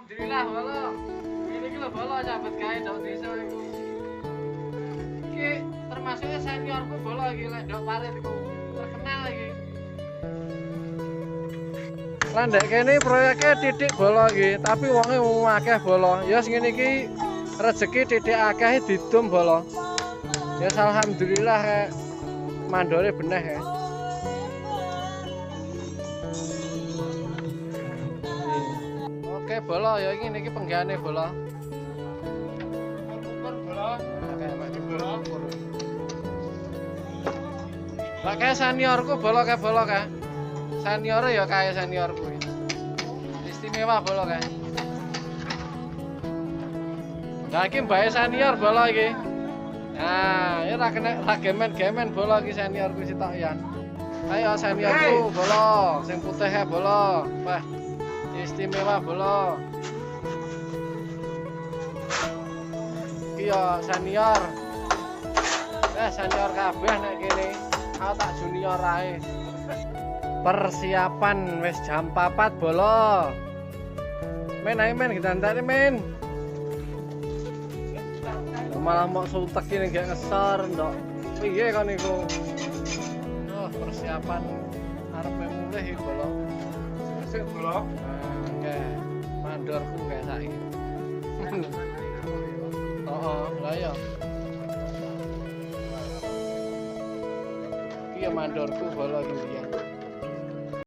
Alhamdulillah bolo. Ini ki lho bolo nyambut gawe ndok desa iku. Iki termasuknya seniorku bolo iki lek ndok parit iku. Terkenal iki. Lah ndek kene proyeknya titik bolo iki, tapi wonge akeh bolo. Ya sing ngene iki rezeki titik akeh didum bolo. Ya alhamdulillah kayak mandore beneh ya. Oke bolo ya ini niki penggane bolo. Ukur bolo. Oke Pak bolo ukur. Lah kayak seniorku bolo kayak. Senior ya kayak seniorku. Istimewa bolo kayak. Lah iki mbae senior bolo iki. Nah, ya ra gemen bola iki seniorku sitok yan. Ayo seniorku bola, sing putih ya bola. Wah, istimewa bola. Iya senior. Senior kabeh nek kene. Aku tak junior ae. Persiapan wis jam 4 bola. Men ae men kita antar men. Malah mau sultek ini gak ngesor ndok. Piye kan iku? Oh, persiapan arep mulih iki lho. Sik lho. Oke. Mandorku kayak saiki. Oh, lah ya. Iki mandorku bola iki.